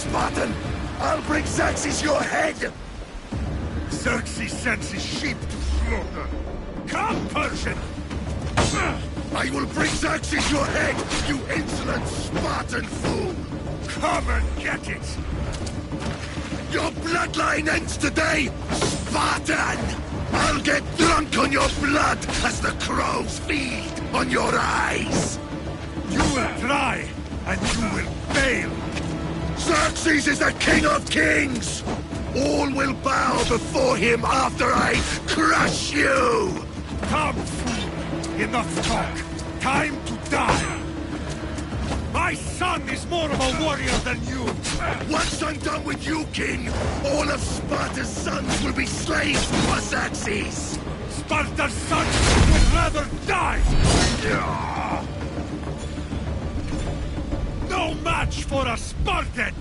Spartan! I'll bring Xerxes your head! Xerxes sends his sheep to slaughter. Come, Persian! I will bring Xerxes your head, you insolent Spartan fool! Come and get it! Your bloodline ends today, Spartan! I'll get drunk on your blood as the crows feed on your eyes! You will try, and you will fail! Xerxes is the king of kings! All will bow before him after I crush you! Come, fool! Enough talk! Time to die! My son is more of a warrior than you! Once I'm done with you, king, all of Sparta's sons will be slaves to Xerxes! Sparta's sons would rather die! No match for a Spartan!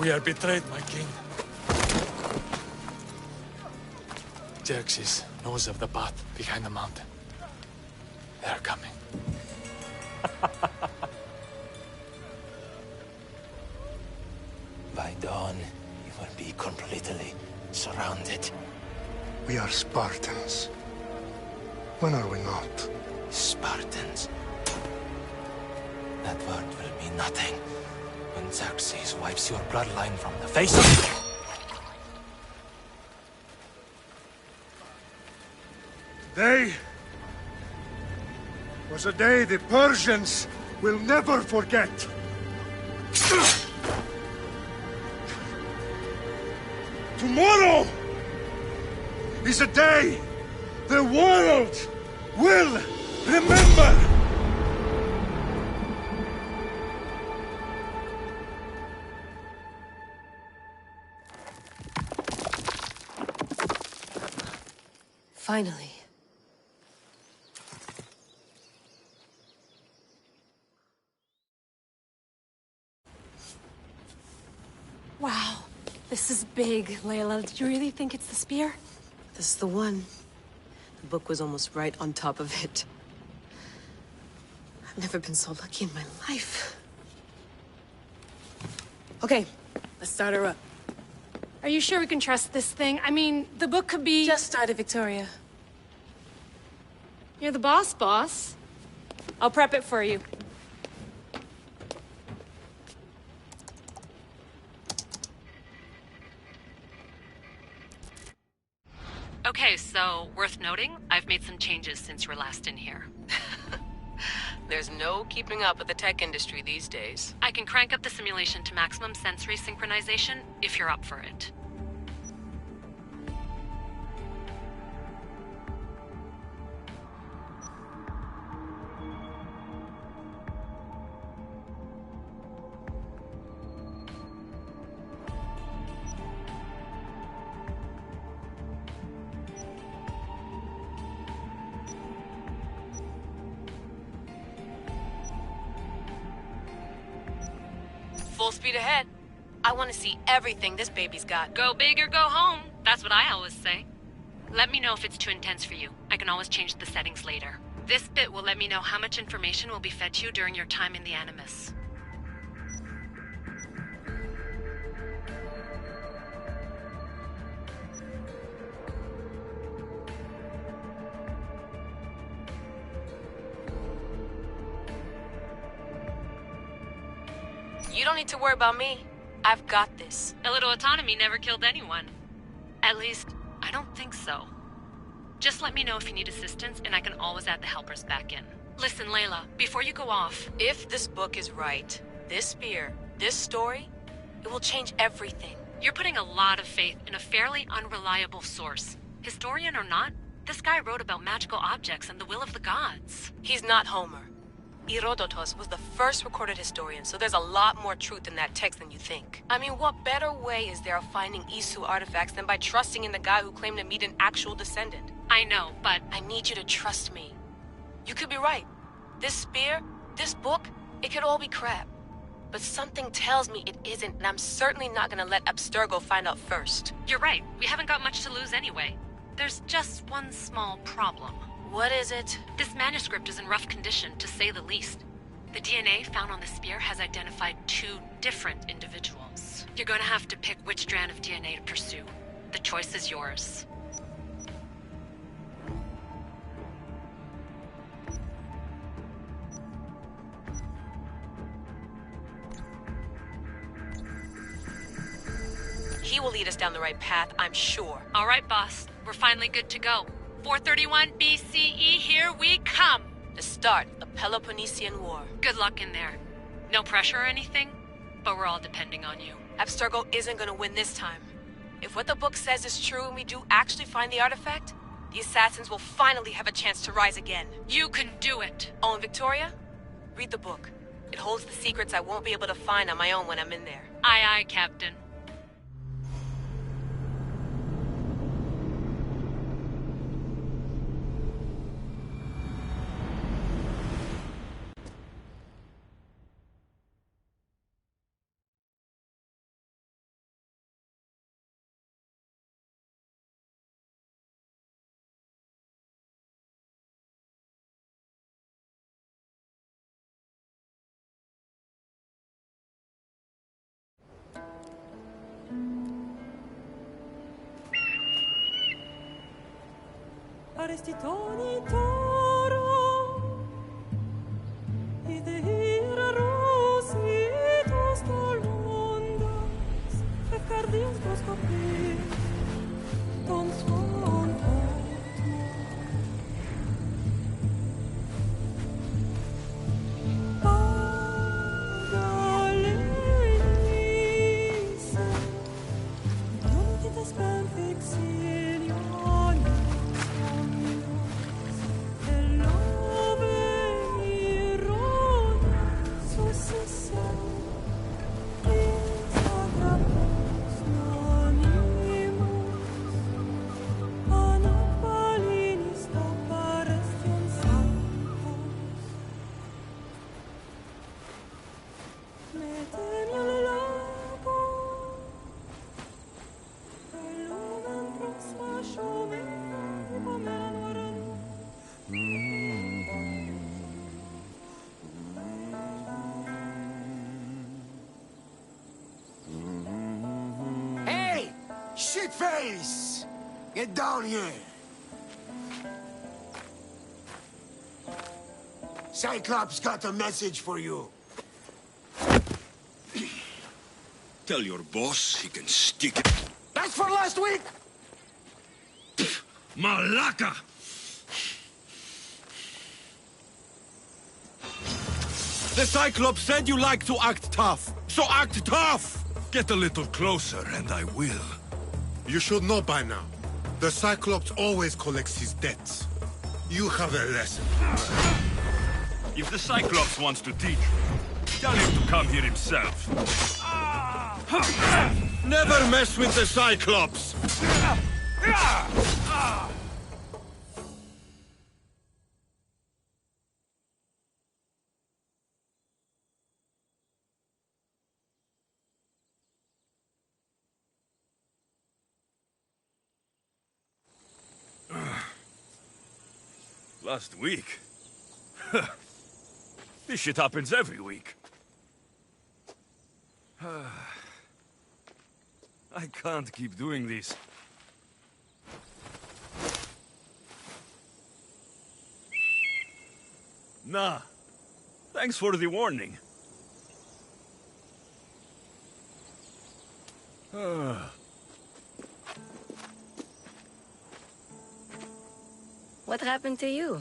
We are betrayed, my king. Xerxes knows of the path behind the mountain. They are coming. By dawn, you will be completely surrounded. We are Spartans. When are we not? Spartans. That word will mean nothing when Xerxes wipes your bloodline from the face of... Today was a day the Persians will never forget. Tomorrow is a day the world will remember! Finally. Wow, this is big, Layla. Did you really think it's the spear? This is the one. The book was almost right on top of it. I've never been so lucky in my life. Okay, let's start her up. Are you sure we can trust this thing? I mean, the book could be... Just started, Victoria. You're the boss. I'll prep it for you. Okay, so, worth noting, I've made some changes since you were last in here. There's no keeping up with the tech industry these days. I can crank up the simulation to maximum sensory synchronization if you're up for it. Full speed ahead. I want to see everything this baby's got. Go big or go home. That's what I always say. Let me know if it's too intense for you. I can always change the settings later. This bit will let me know how much information will be fed to you during your time in the Animus. You don't need to worry about me. I've got this. A little autonomy never killed anyone. At least, I don't think so. Just let me know if you need assistance, and I can always add the helpers back in. Listen, Layla, before you go off... If this book is right, this spear, this story, it will change everything. You're putting a lot of faith in a fairly unreliable source. Historian or not, this guy wrote about magical objects and the will of the gods. He's not Homer. Herodotus was the first recorded historian, so there's a lot more truth in that text than you think. I mean, what better way is there of finding Isu artifacts than by trusting in the guy who claimed to meet an actual descendant? I know, but... I need you to trust me. You could be right. This spear, this book, it could all be crap. But something tells me it isn't, and I'm certainly not gonna let Abstergo find out first. You're right. We haven't got much to lose anyway. There's just one small problem. What is it? This manuscript is in rough condition, to say the least. The DNA found on the spear has identified 2 different individuals. You're going to have to pick which strand of DNA to pursue. The choice is yours. He will lead us down the right path, I'm sure. All right, boss. We're finally good to go. 431 BCE, here we come! The start of the Peloponnesian War. Good luck in there. No pressure or anything, but we're all depending on you. Abstergo isn't gonna win this time. If what the book says is true and we do actually find the artifact, the assassins will finally have a chance to rise again. You can do it! Oh, and Victoria? Read the book. It holds the secrets I won't be able to find on my own when I'm in there. Aye, aye, Captain. Arestitoni toro idehira rositos tolmondas fefcardius proscopir ton son Pagalenise non ti Hey! Shitface! Get down here! Cyclops got a message for you. Tell your boss he can stick it. That's for last week! Malaka! The Cyclops said you like to act tough, so act tough! Get a little closer and I will. You should know by now. The Cyclops always collects his debts. You have a lesson. If the Cyclops wants to teach you, tell him to come here himself. Never mess with the Cyclops! Last week? This shit happens every week. I can't keep doing this. Nah. Thanks for the warning. What happened to you?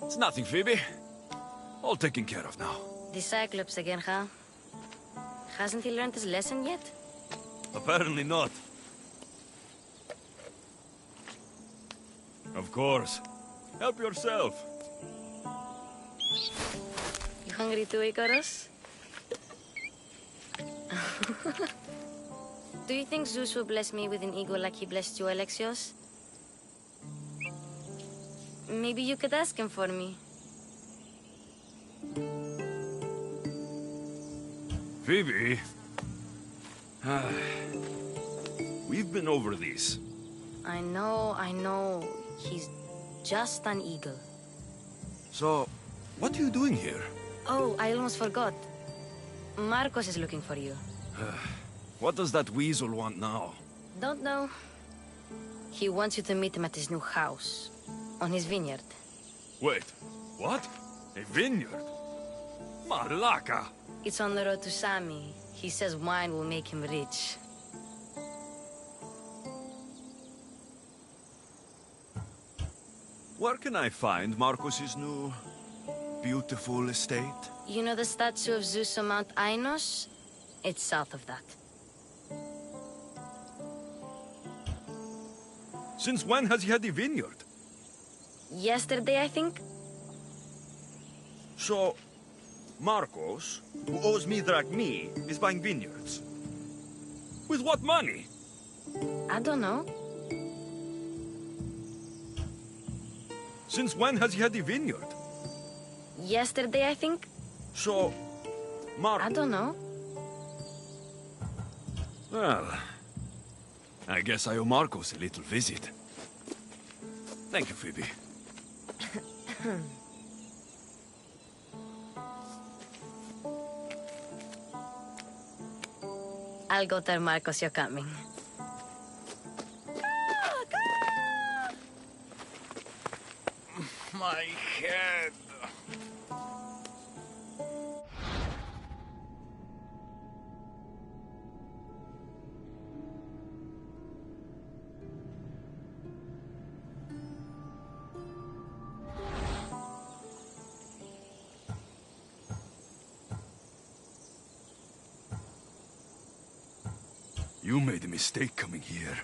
It's nothing, Phoebe. All taken care of now. The Cyclops again, huh? Hasn't he learned his lesson yet? Apparently not. Of course. Help yourself. You hungry too, Icarus? Do you think Zeus will bless me with an ego like he blessed you, Alexios? Maybe you could ask him for me. Phoebe. We've been over this. I know. He's just an eagle. So, what are you doing here? Oh, I almost forgot. Marcos is looking for you. What does that weasel want now? Don't know. He wants you to meet him at his new house. On his vineyard. Wait, what? A vineyard? Malaka! It's on the road to Sami. He says wine will make him rich. Where can I find Marcos's new, beautiful estate? You know the statue of Zeus on Mount Ainos? It's south of that. Since when has he had a vineyard? Yesterday, I think? So, Marcos, who owes me drachmae, is buying vineyards. With what money? I don't know. Since when has he had a vineyard? Yesterday, I think? So, I don't know. Well, I guess I owe Marcos a little visit. Thank you, Phoebe. I'll go tell Marcos you're coming. My head. You made a mistake coming here.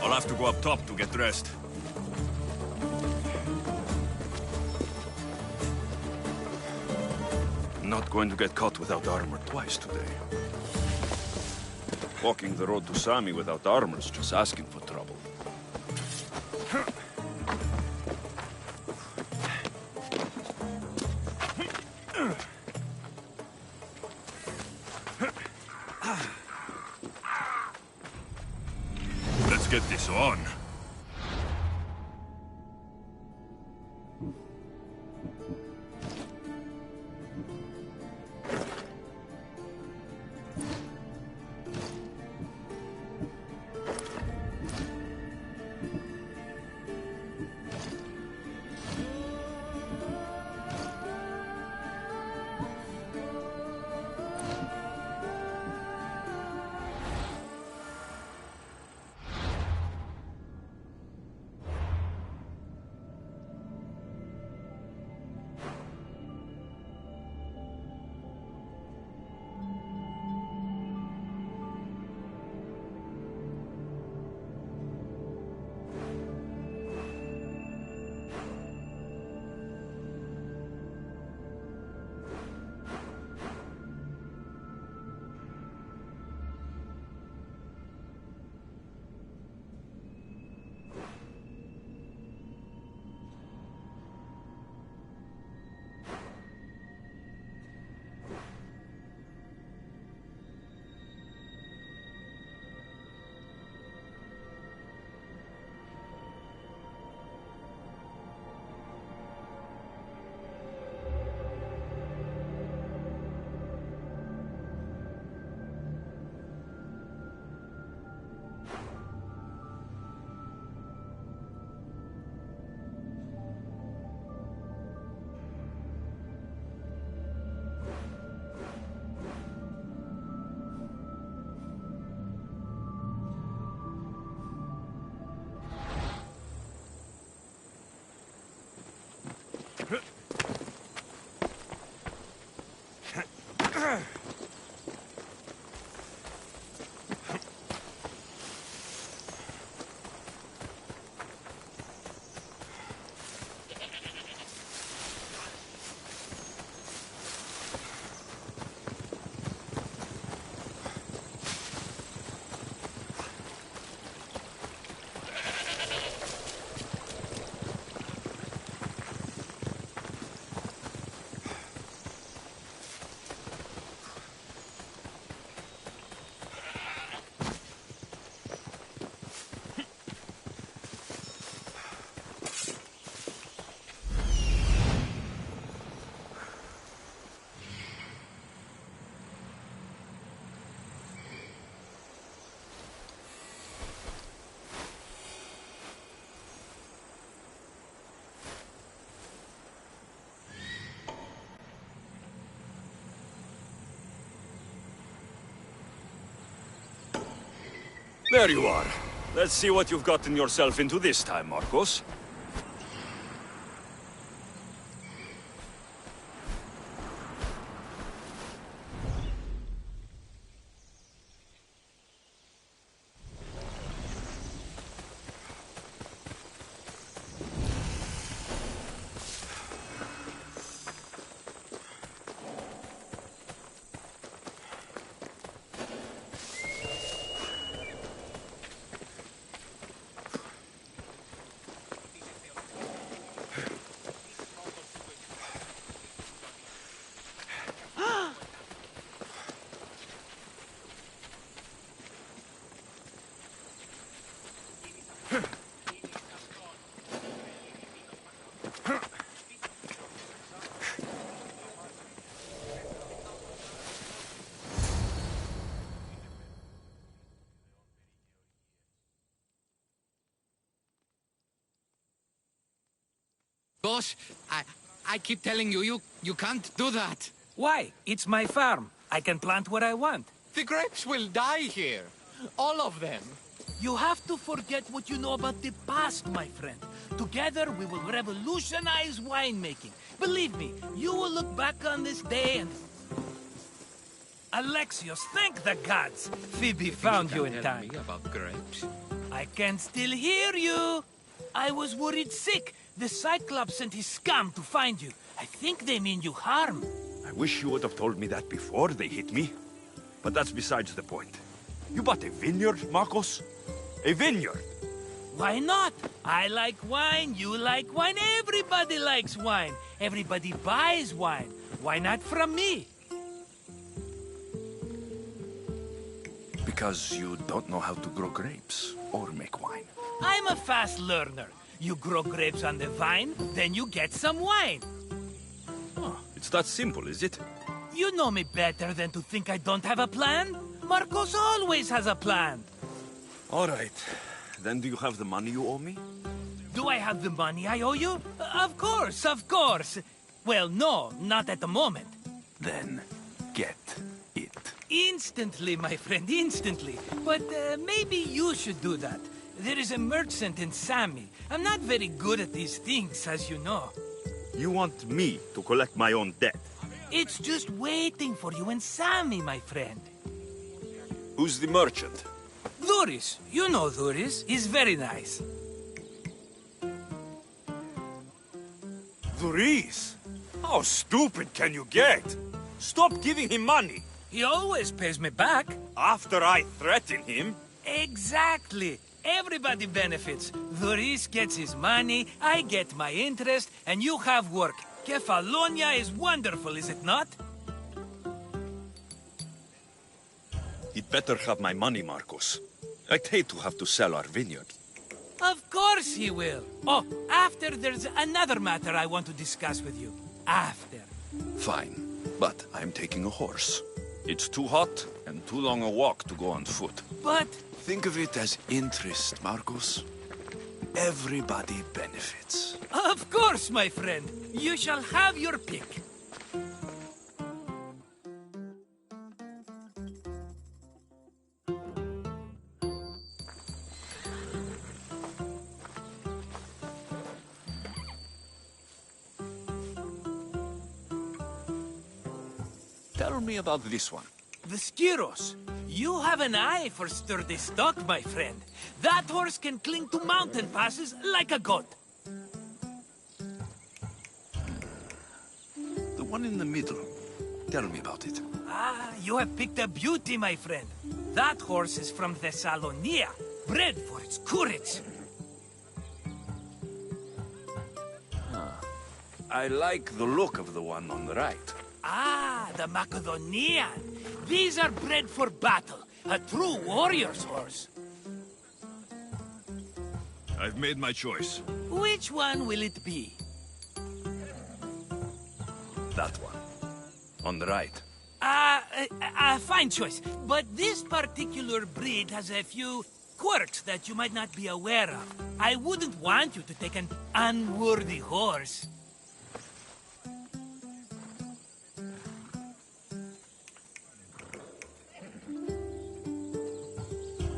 I'll have to go up top to get dressed. Not going to get caught without armor twice today. Walking the road to Sami without armor's just asking for trouble. Let's get this on. There you are. Let's see what you've gotten yourself into this time, Marcos. Boss, I keep telling you, you can't do that. Why? It's my farm. I can plant what I want. The grapes will die here. All of them. You have to forget what you know about the past, my friend. Together, we will revolutionize winemaking. Believe me, you will look back on this day and... Alexios, thank the gods! Phoebe found you in time. Me about grapes. I can still hear you. I was worried sick. The Cyclops sent his scum to find you. I think they mean you harm. I wish you would have told me that before they hit me. But that's besides the point. You bought a vineyard, Marcos? A vineyard? Why not? I like wine, you like wine, everybody likes wine. Everybody buys wine. Why not from me? Because you don't know how to grow grapes or make wine. I'm a fast learner. You grow grapes on the vine, then you get some wine. Oh, it's that simple, is it? You know me better than to think I don't have a plan. Marcos always has a plan. All right. Then do you have the money you owe me? Do I have the money I owe you? Of course, of course. Well, no, not at the moment. Then get it. Instantly, my friend, instantly. But maybe you should do that. There is a merchant in Sami. I'm not very good at these things, as you know. You want me to collect my own debt? It's just waiting for you in Sami, my friend. Who's the merchant? Dhuris. You know Dhuris. He's very nice. Dhuris? How stupid can you get? Stop giving him money. He always pays me back. After I threaten him? Exactly. Everybody benefits. Dhuris gets his money, I get my interest, and you have work. Kefalonia is wonderful, is it not? He'd better have my money, Marcos. I'd hate to have to sell our vineyard. Of course he will. Oh, after there's another matter I want to discuss with you. After. Fine, but I'm taking a horse. It's too hot and too long a walk to go on foot. But... Think of it as interest, Marcos. Everybody benefits. Of course, my friend. You shall have your pick. Tell me about this one. The Skiros. You have an eye for sturdy stock, my friend. That horse can cling to mountain passes like a goat. The one in the middle. Tell me about it. Ah, you have picked a beauty, my friend. That horse is from Thessalonia, bred for its courage. I like the look of the one on the right. Ah, the Macedonian. These are bred for battle. A true warrior's horse. I've made my choice. Which one will it be? That one. On the right. Fine choice. But this particular breed has a few quirks that you might not be aware of. I wouldn't want you to take an unworthy horse.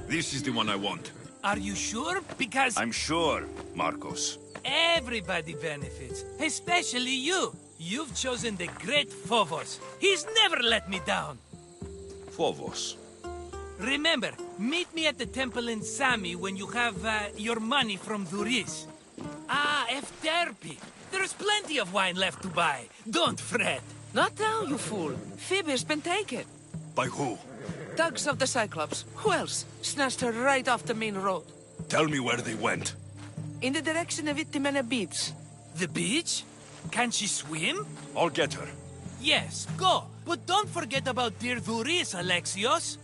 This is the one I want. Are you sure? Because... I'm sure, Marcos. Everybody benefits, especially you. You've chosen the great Phobos. He's never let me down. Phobos. Remember, meet me at the temple in Sami when you have your money from Dhuris. Ah, Efterpi. There's plenty of wine left to buy. Don't fret. Not now, you fool. Phoebe's been taken. By who? Thugs of the Cyclops. Who else? Snatched her right off the main road. Tell me where they went. In the direction of Itimena Beach. The beach? Can she swim? I'll get her. Yes, go. But don't forget about dear Dhuris, Alexios.